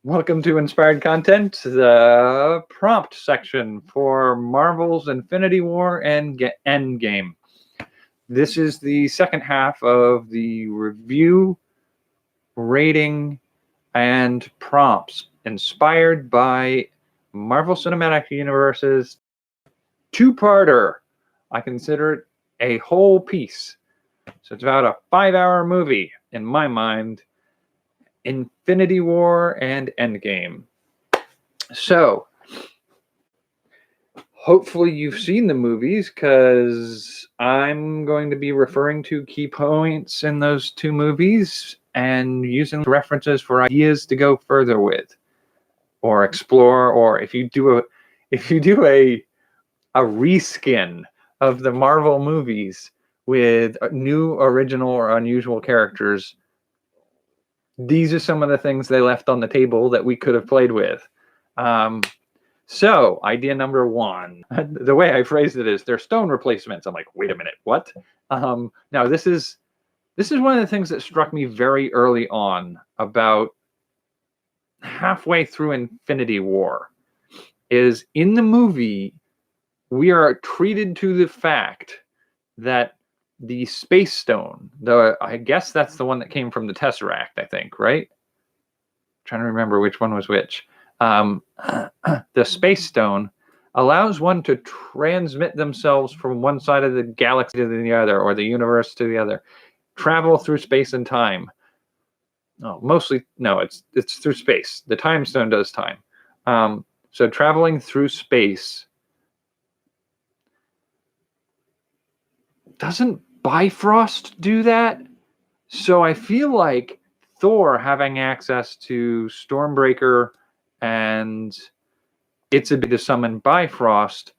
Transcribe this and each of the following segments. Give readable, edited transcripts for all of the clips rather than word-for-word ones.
Welcome to Inspired Content, the prompt section for Marvel's Infinity War and Endgame. This is the second half of the review, rating, and prompts inspired by Marvel Cinematic Universe's two-parter. I consider it a whole piece. So it's about a 5-hour movie, in my mind. Infinity War and Endgame. So, hopefully you've seen the movies, because I'm going to be referring to key points in those two movies and using references for ideas to go further with, or explore, or if you do a reskin of the Marvel movies with new, original, or unusual characters, these are some of the things they left on the table that we could have played with. So, idea number one. The way I phrased it is, they're stone replacements. I'm like, wait a minute, what? Now, this is one of the things that struck me very early on, about halfway through Infinity War, is in the movie, we are treated to the fact that the Space Stone, I guess that's the one that came from the Tesseract, I think, right? Trying to remember which one was which. The Space Stone allows one to transmit themselves from one side of the galaxy to the other, or the universe to the other, travel through space and time. Oh, mostly, no, it's through space. The Time Stone does time. So traveling through space. Doesn't Bifrost do that? So I feel like Thor having access to Stormbreaker and its ability to summon Bifrost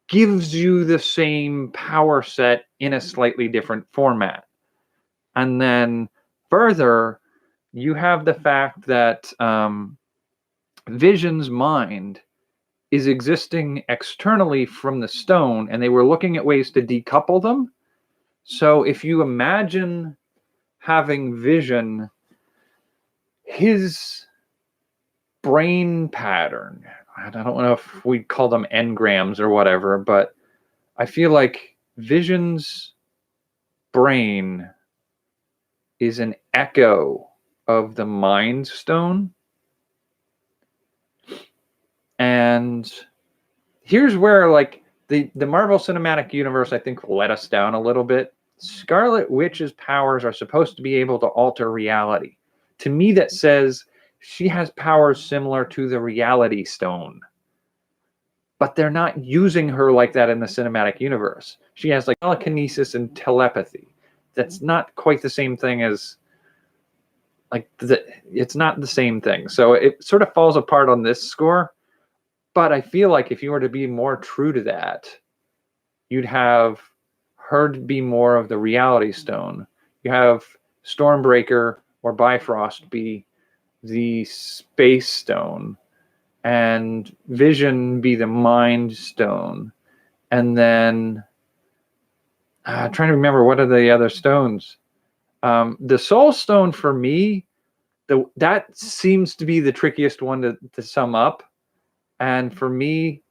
gives you the same power set in a slightly different format. And then further, you have the fact that Vision's mind is existing externally from the stone, and they were looking at ways to decouple them. So if you imagine having Vision, his brain pattern, I don't know if we'd call them engrams or whatever, but I feel like Vision's brain is an echo of the Mind Stone. And here's where, like, the Marvel Cinematic Universe, I think, let us down a little bit. Scarlet Witch's powers are supposed to be able to alter reality. To me, that says she has powers similar to the Reality Stone. But they're not using her like that in the cinematic universe. She has, like, telekinesis and telepathy. That's not quite the same thing as, like, it's not the same thing. So it sort of falls apart on this score. But I feel like if you were to be more true to that, you'd have her be more of the Reality Stone. You have Stormbreaker or Bifrost be the Space Stone, and Vision be the Mind Stone. And then I'm trying to remember, what are the other stones? The Soul Stone, for me, that seems to be the trickiest one to sum up. And for me,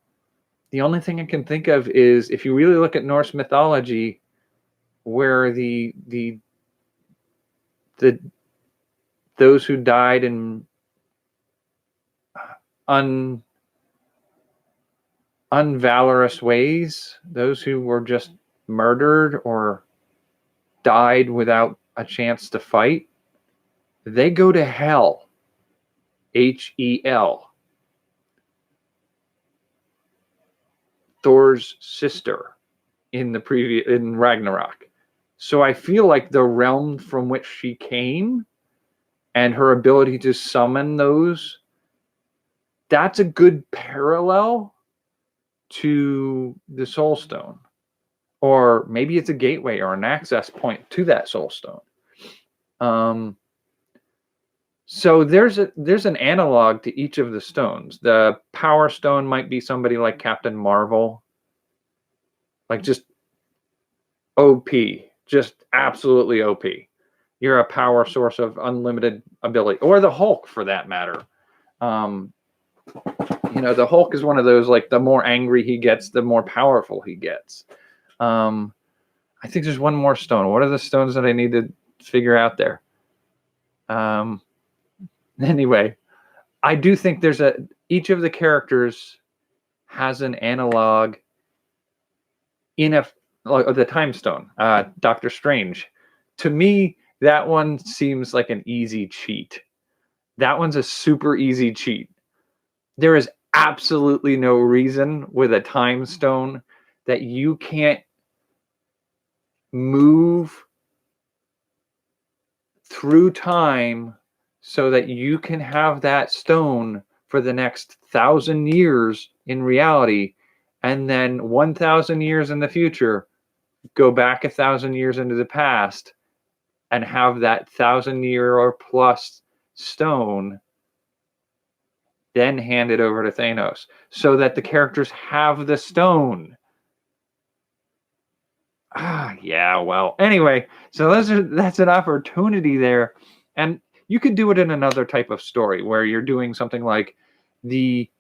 the only thing I can think of is, if you really look at Norse mythology, where those who died in unvalorous ways, those who were just murdered or died without a chance to fight, they go to hell. Hel. Thor's sister in Ragnarok. So I feel like the realm from which she came and her ability to summon those, that's a good parallel to the Soul Stone. Or maybe it's a gateway or an access point to that Soul Stone. So there's an analog to each of the stones. The Power Stone might be somebody like Captain Marvel. Like, just OP. Just absolutely OP. You're a power source of unlimited ability. Or the Hulk, for that matter. Um, the Hulk is one of those, like, the more angry he gets, the more powerful he gets. I think there's one more stone. What are the stones that I need to figure out there? Anyway, I do think each of the characters has an analog in the time stone. Doctor Strange. To me, that one seems like an easy cheat. That one's a super easy cheat. There is absolutely no reason with a time stone that you can't move through time so that you can have that stone for the next 1,000 years in reality, and then 1,000 years in the future, go back 1,000 years into the past and have that 1,000-year or plus stone, then hand it over to Thanos so that the characters have the stone. Yeah, well, anyway, so that's an opportunity there. And you could do it in another type of story where you're doing something like the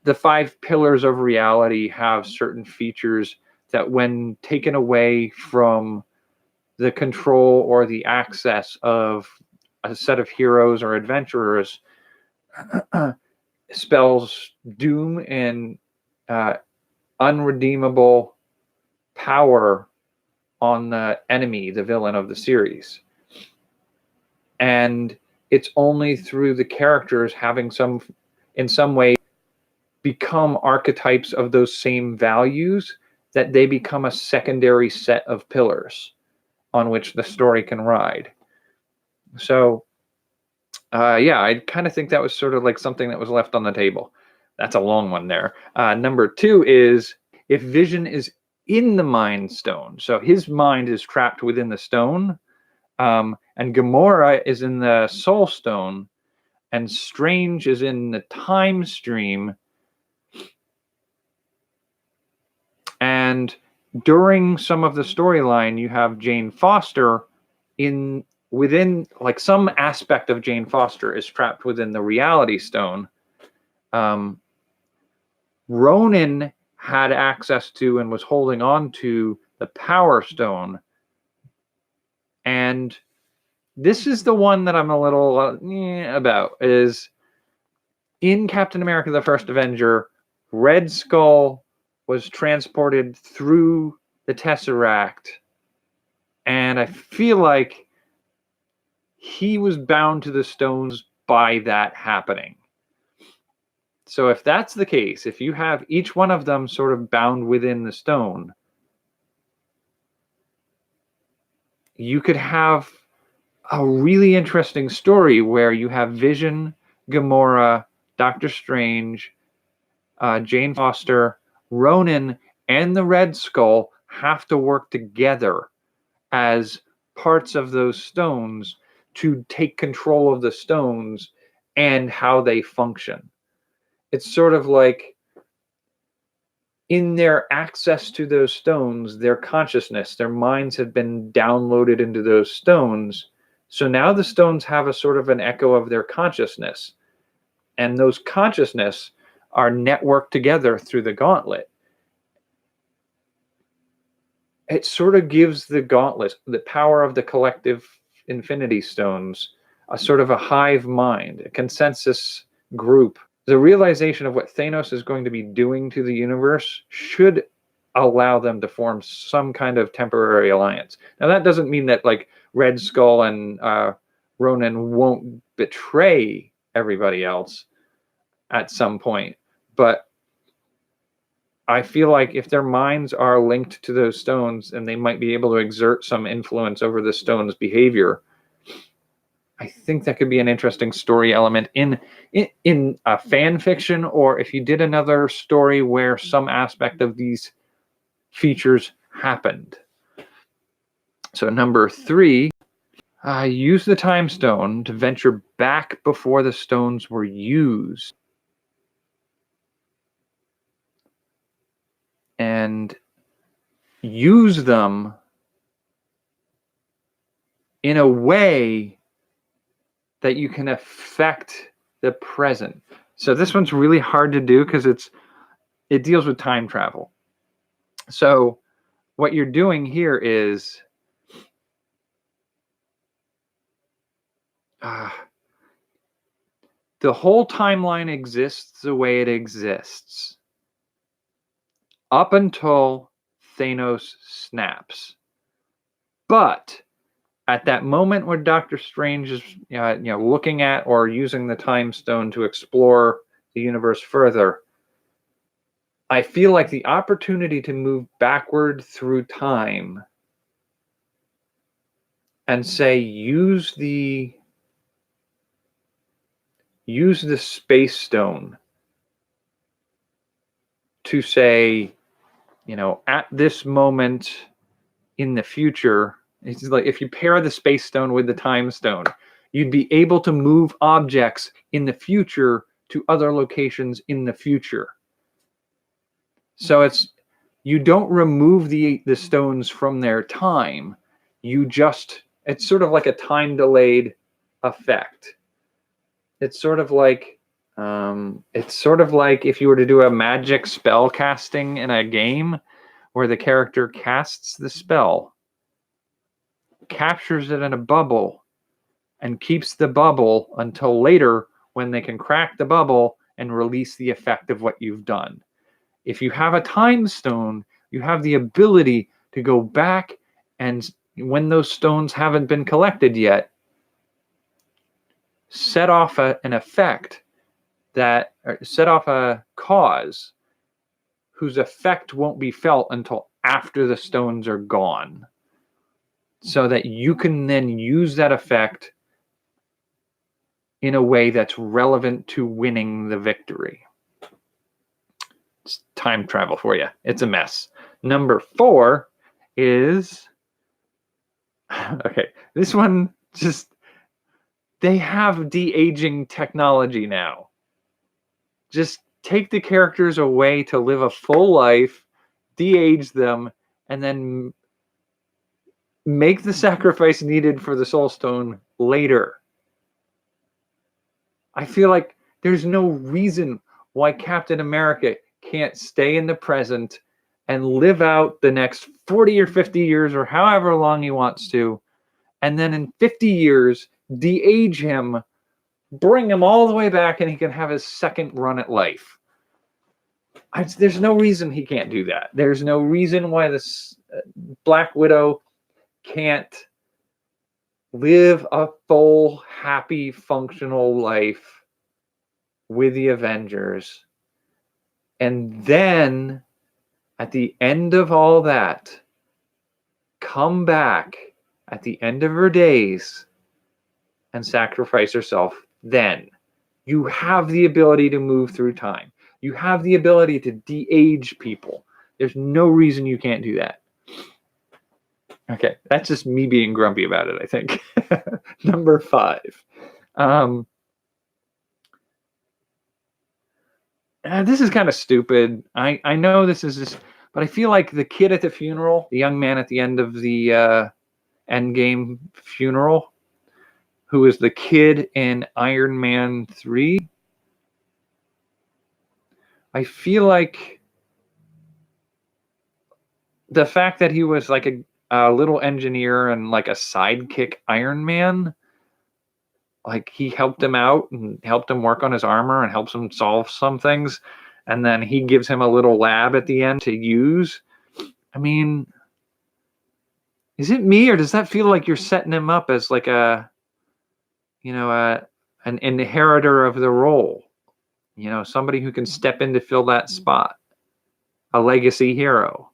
the five pillars of reality have certain features that, when taken away from the control or the access of a set of heroes or adventurers, spells doom and unredeemable power on the enemy, the villain of the series. And it's only through the characters having in some way, become archetypes of those same values that they become a secondary set of pillars on which the story can ride. So, yeah, I kind of think that was sort of like something that was left on the table. That's a long one there. Number 2 is if Vision is in the Mind Stone. So his mind is trapped within the stone, and Gamora is in the Soul Stone, and Strange is in the Time Stream. And during some of the storyline, you have Jane Foster within, like, some aspect of Jane Foster is trapped within the Reality Stone. Ronan had access to and was holding on to the Power Stone. And this is the one that I'm a little about, is in Captain America the First Avenger, Red Skull was transported through the Tesseract, and I feel like he was bound to the stones by that happening. So if that's the case, if you have each one of them sort of bound within the stone, you could have a really interesting story where you have Vision, Gamora, Doctor Strange, Jane Foster, Ronan, and the Red Skull have to work together as parts of those stones to take control of the stones and how they function. It's sort of like, in their access to those stones, their consciousness, their minds have been downloaded into those stones. So now the stones have a sort of an echo of their consciousness. And those consciousness are networked together through the gauntlet. It sort of gives the gauntlet, the power of the collective Infinity Stones, a sort of a hive mind, a consensus group. The realization of what Thanos is going to be doing to the universe should allow them to form some kind of temporary alliance. Now, that doesn't mean that, like, Red Skull and Ronan won't betray everybody else at some point, but I feel like if their minds are linked to those stones, and they might be able to exert some influence over the stone's behavior, I think that could be an interesting story element in a fan fiction, or if you did another story where some aspect of these features happened. So number 3, use the time stone to venture back before the stones were used. And use them in a way that you can affect the present. So this one's really hard to do because it deals with time travel. So what you're doing here is the whole timeline exists the way it exists up until Thanos snaps. But at that moment where Doctor Strange is looking at or using the time stone to explore the universe further, I feel like the opportunity to move backward through time and say use the space stone to say, at this moment in the future, it's like if you pair the space stone with the time stone, you'd be able to move objects in the future to other locations in the future. So you don't remove the stones from their time. It's sort of like a time delayed effect. It's sort of like if you were to do a magic spell casting in a game where the character casts the spell, captures it in a bubble, and keeps the bubble until later when they can crack the bubble and release the effect of what you've done. If you have a time stone, you have the ability to go back and, when those stones haven't been collected yet, set off an effect set off a cause whose effect won't be felt until after the stones are gone, so that you can then use that effect in a way that's relevant to winning the victory. It's time travel for you. It's a mess. Number 4 is okay. This one they have de-aging technology now. Just take the characters away to live a full life, de-age them, and then make the sacrifice needed for the Soul Stone later. I feel like there's no reason why Captain America can't stay in the present and live out the next 40 or 50 years or however long he wants to, and then in 50 years, de-age him, bring him all the way back, and he can have his second run at life. There's no reason he can't do that. There's no reason why this Black Widow can't live a full, happy, functional life with the Avengers. And then, at the end of all that, come back at the end of her days and sacrifice herself. Then you have the ability to move through time. You have the ability to de-age people. There's no reason you can't do that. Okay, that's just me being grumpy about it, I think. Number 5. This is kind of stupid. I know this is just, but I feel like the kid at the funeral, the young man at the end of the Endgame funeral, who is the kid in Iron Man 3, I feel like the fact that he was like a little engineer and like a sidekick Iron Man, like he helped him out and helped him work on his armor and helps him solve some things, and then he gives him a little lab at the end to use. I mean, is it me, or does that feel like you're setting him up as like an inheritor of the role? Somebody who can step in to fill that spot, a legacy hero,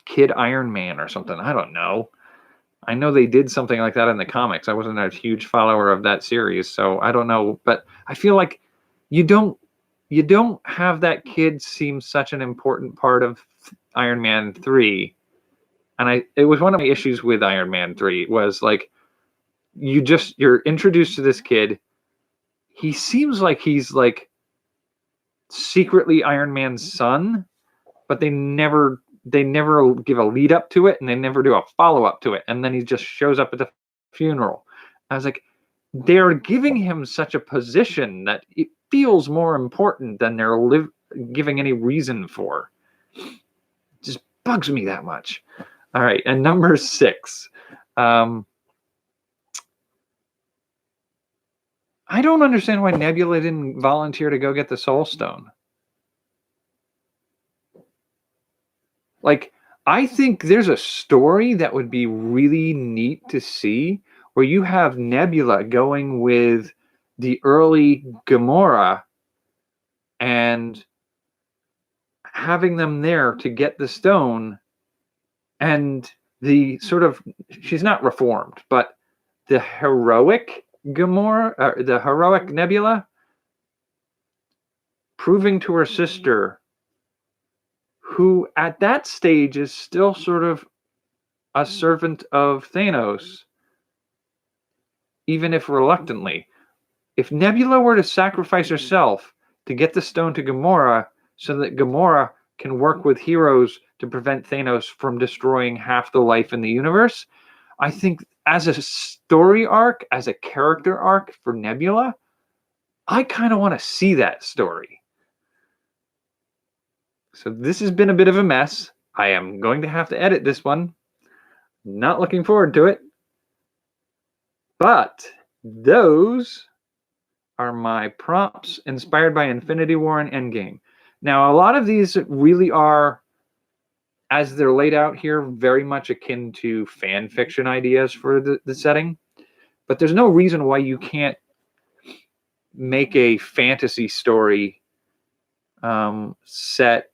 Kid Iron Man or something. I don't know. I know they did something like that in the comics. I wasn't a huge follower of that series, so I don't know. But I feel like you don't have that kid seem such an important part of Iron Man 3. And it was one of my issues with Iron Man 3 was like you're introduced to this kid. He seems like he's like secretly Iron Man's son, but they never give a lead up to it, and they never do a follow up to it. And then he just shows up at the funeral. I was like, they're giving him such a position that it feels more important than they're giving any reason for. It just bugs me that much. All right, and number 6. I don't understand why Nebula didn't volunteer to go get the Soul Stone. Like, I think there's a story that would be really neat to see where you have Nebula going with the early Gamora and having them there to get the stone, and the sort of, she's not reformed, but the heroic Gamora, or the heroic Nebula, proving to her sister, who at that stage is still sort of a servant of Thanos, even if reluctantly. If Nebula were to sacrifice herself to get the stone to Gamora so that Gamora can work with heroes to prevent Thanos from destroying half the life in the universe, I think as a story arc, as a character arc for Nebula, I kind of want to see that story. So this has been a bit of a mess. I am going to have to edit this one. Not looking forward to it. But those are my prompts inspired by Infinity War and Endgame. Now, a lot of these really are, as they're laid out here, very much akin to fan fiction ideas for the setting. But there's no reason why you can't make a fantasy story set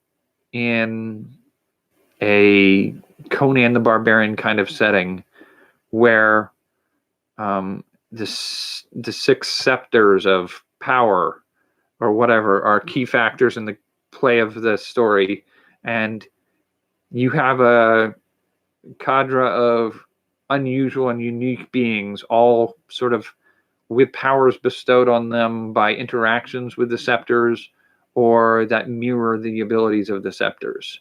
in a Conan the Barbarian kind of setting where the 6 scepters of power or whatever are key factors in the play of the story, and you have a cadre of unusual and unique beings, all sort of with powers bestowed on them by interactions with the scepters or that mirror the abilities of the scepters.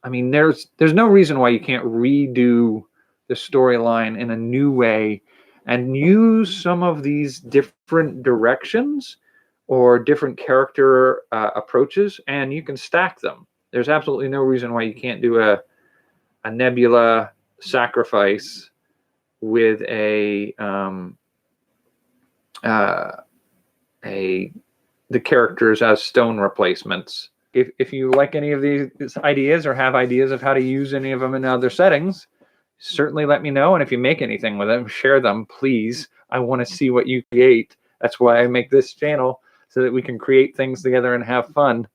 I mean, there's no reason why you can't redo the storyline in a new way and use some of these different directions or different character approaches, and you can stack them. There's absolutely no reason why you can't do a Nebula sacrifice with the characters as stone replacements. If you like any of these ideas or have ideas of how to use any of them in other settings, certainly let me know. And if you make anything with them, share them, please. I want to see what you create. That's why I make this channel, so that we can create things together and have fun.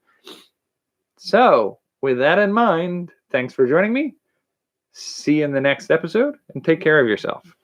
So with that in mind, thanks for joining me. See you in the next episode, and take care of yourself.